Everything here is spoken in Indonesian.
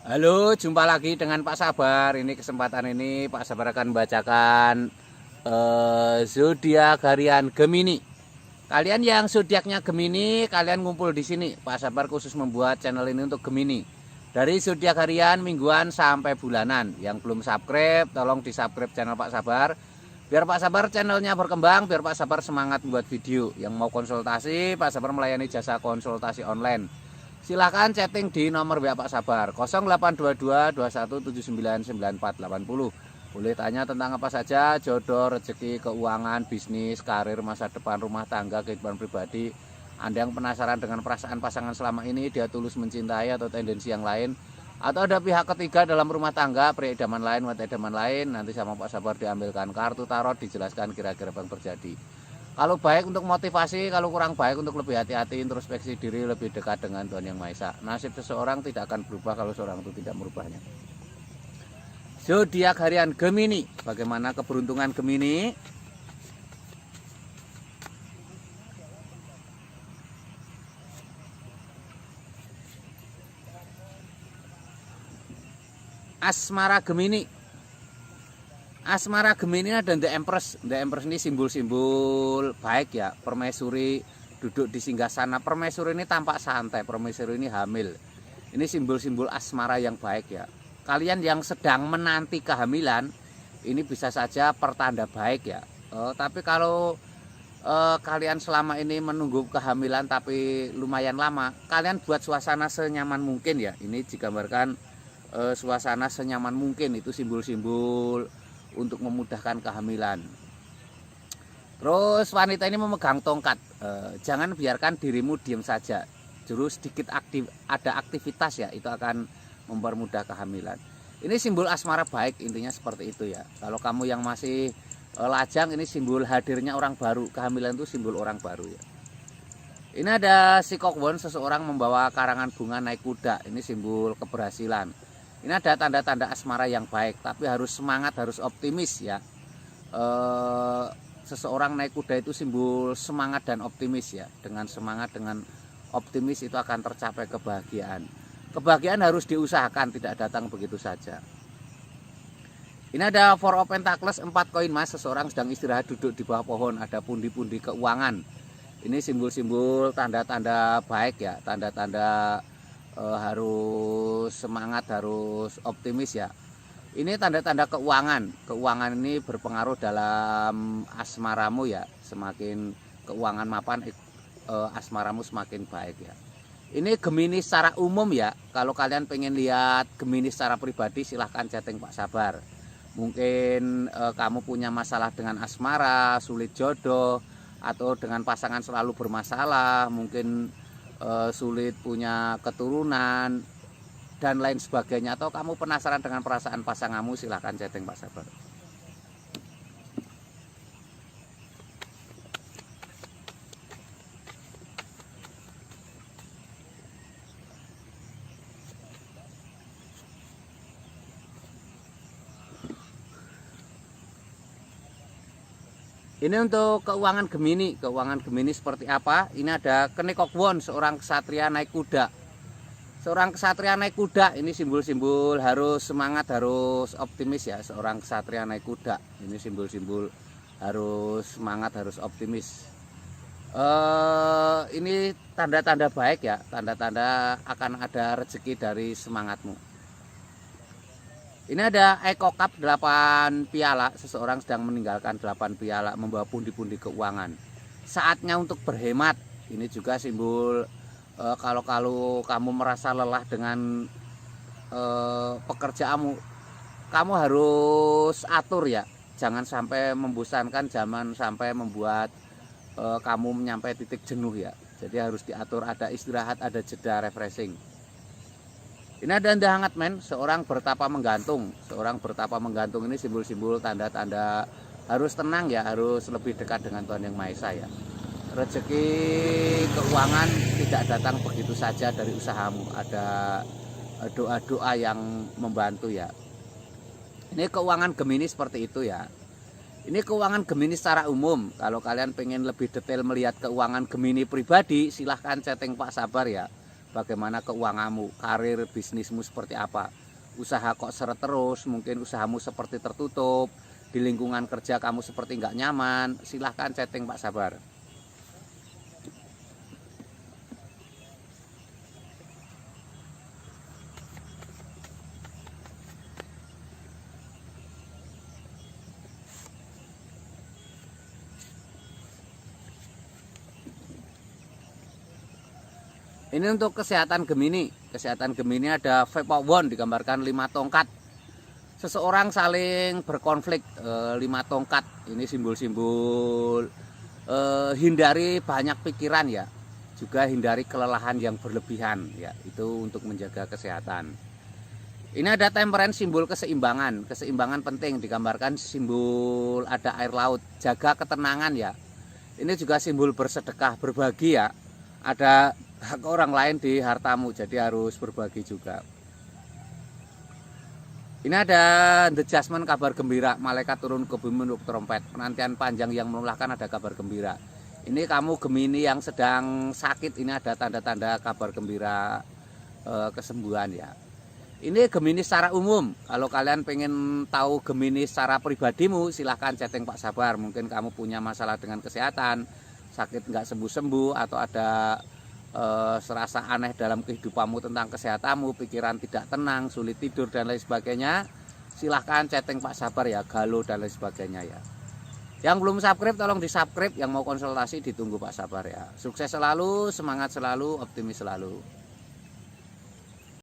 Halo, jumpa lagi dengan Pak Sabar. Ini kesempatan ini Pak Sabar akan membacakan zodiak harian Gemini. Kalian yang zodiaknya Gemini, kalian ngumpul di sini. Pak Sabar khusus membuat channel ini untuk Gemini. Dari zodiak harian, mingguan sampai bulanan. Yang belum subscribe, tolong di-subscribe channel Pak Sabar. Biar Pak Sabar channelnya berkembang, biar Pak Sabar semangat membuat video. Yang mau konsultasi, Pak Sabar melayani jasa konsultasi online. Silahkan chatting di nomor WA Pak Sabar 0822 21799480. Boleh tanya tentang apa saja, jodoh, rezeki, keuangan, bisnis, karir, masa depan, rumah tangga, kehidupan pribadi. Anda yang penasaran dengan perasaan pasangan selama ini, dia tulus mencintai atau tendensi yang lain, atau ada pihak ketiga dalam rumah tangga, pria idaman lain, wanita idaman lain, nanti sama Pak Sabar diambilkan kartu tarot, dijelaskan kira-kira apa yang terjadi. Kalau baik untuk motivasi, kalau kurang baik untuk lebih hati-hati, introspeksi diri, lebih dekat dengan Tuhan Yang Maha Esa. Nasib seseorang tidak akan berubah kalau seorang itu tidak merubahnya. Zodiak harian Gemini. Bagaimana keberuntungan Gemini? Asmara Gemini. Asmara Gemini ada The Empress. The Empress ini simbol-simbol baik ya. Permaisuri duduk di singgasana. Permaisuri ini tampak santai. Permaisuri ini hamil. Ini simbol-simbol asmara yang baik ya. Kalian yang sedang menanti kehamilan, ini bisa saja pertanda baik ya. Tapi kalau kalian selama ini menunggu kehamilan tapi lumayan lama, kalian buat suasana senyaman mungkin ya. Ini digambarkan suasana senyaman mungkin, itu simbol-simbol untuk memudahkan kehamilan. Terus wanita ini memegang tongkat. Jangan biarkan dirimu diam saja. Jurus sedikit ada aktivitas ya, itu akan mempermudah kehamilan. Ini simbol asmara baik, intinya seperti itu ya. Kalau kamu yang masih lajang, ini simbol hadirnya orang baru. Kehamilan itu simbol orang baru ya. Ini ada Sikokbon, seseorang membawa karangan bunga naik kuda. Ini simbol keberhasilan. Ini ada tanda-tanda asmara yang baik, tapi harus semangat, harus optimis ya. Seseorang naik kuda itu simbol semangat dan optimis ya. Dengan semangat, dengan optimis itu akan tercapai kebahagiaan. Kebahagiaan harus diusahakan, tidak datang begitu saja. Ini ada Four of Pentacles, 4 koin emas. Seseorang sedang istirahat duduk di bawah pohon, ada pundi-pundi keuangan. Ini simbol-simbol tanda-tanda baik ya, tanda-tanda harus semangat, harus optimis ya. Ini tanda-tanda keuangan. Keuangan ini berpengaruh dalam asmaramu ya. Semakin keuangan mapan, asmaramu semakin baik ya. Ini Gemini secara umum ya. Kalau kalian pengen lihat Gemini secara pribadi, silahkan chatting Pak Sabar. Mungkin kamu punya masalah dengan asmara, sulit jodoh, atau dengan pasangan selalu bermasalah, mungkin sulit punya keturunan dan lain sebagainya, atau kamu penasaran dengan perasaan pasanganmu, silahkan chatting Pak Sabar. Ini untuk keuangan Gemini. Keuangan Gemini seperti apa? Ini ada Kenekokbon, seorang ksatria naik kuda. Seorang ksatria naik kuda, ini simbol-simbol harus semangat, harus optimis ya. Seorang ksatria naik kuda, ini simbol-simbol harus semangat, harus optimis. Ini tanda-tanda baik ya, tanda-tanda akan ada rezeki dari semangatmu. Ini ada Eco Cup 8 piala. Seseorang sedang meninggalkan 8 piala, membawa pundi-pundi keuangan. Saatnya untuk berhemat. Ini juga simbol kalau kamu merasa lelah dengan pekerjaanmu, kamu harus atur ya. Jangan sampai membosankan, jangan sampai membuat kamu menyampai titik jenuh ya. Jadi harus diatur, ada istirahat, ada jeda refreshing. Ini ada Anda hangat men, seorang bertapa menggantung. Seorang bertapa menggantung ini simbol-simbol tanda-tanda harus tenang ya, harus lebih dekat dengan Tuhan Yang Maha Esa ya. Rezeki keuangan tidak datang begitu saja dari usahamu, ada doa-doa yang membantu ya. Ini keuangan Gemini seperti itu ya. Ini keuangan Gemini secara umum. Kalau kalian pengen lebih detail melihat keuangan Gemini pribadi, silahkan chatting Pak Sabar ya. bagaimana keuanganmu, karir bisnismu seperti apa. Usaha kok seret terus, mungkin usahamu seperti tertutup, di lingkungan kerja kamu seperti nggak nyaman, silahkan chatting Pak Sabar. Ini untuk kesehatan Gemini. Kesehatan Gemini ada Vepawon digambarkan 5 tongkat. Seseorang saling berkonflik 5 tongkat. Ini simbol-simbol hindari banyak pikiran ya. Juga hindari kelelahan yang berlebihan ya. Itu untuk menjaga kesehatan. Ini ada Temperance, simbol keseimbangan. Keseimbangan penting digambarkan simbol ada air laut. Jaga ketenangan ya. Ini juga simbol bersedekah, berbagi ya. Ada hak orang lain di hartamu, jadi harus berbagi juga. Ini ada The Jasmine, kabar gembira. Malaikat turun ke bumi untuk trompet. Penantian panjang yang melelahkan, ada kabar gembira. Ini kamu Gemini yang sedang sakit, ini ada tanda-tanda kabar gembira kesembuhan ya. Ini Gemini secara umum. Kalau kalian pengen tahu Gemini secara pribadimu, silahkan chatting Pak Sabar. Mungkin kamu punya masalah dengan kesehatan, sakit nggak sembuh-sembuh, atau ada serasa aneh dalam kehidupanmu tentang kesehatanmu, pikiran tidak tenang, sulit tidur dan lain sebagainya, silahkan chatting Pak Sabar ya, galau dan lain sebagainya ya. Yang belum subscribe tolong di subscribe, yang mau konsultasi ditunggu Pak Sabar ya. Sukses selalu, semangat selalu, optimis selalu.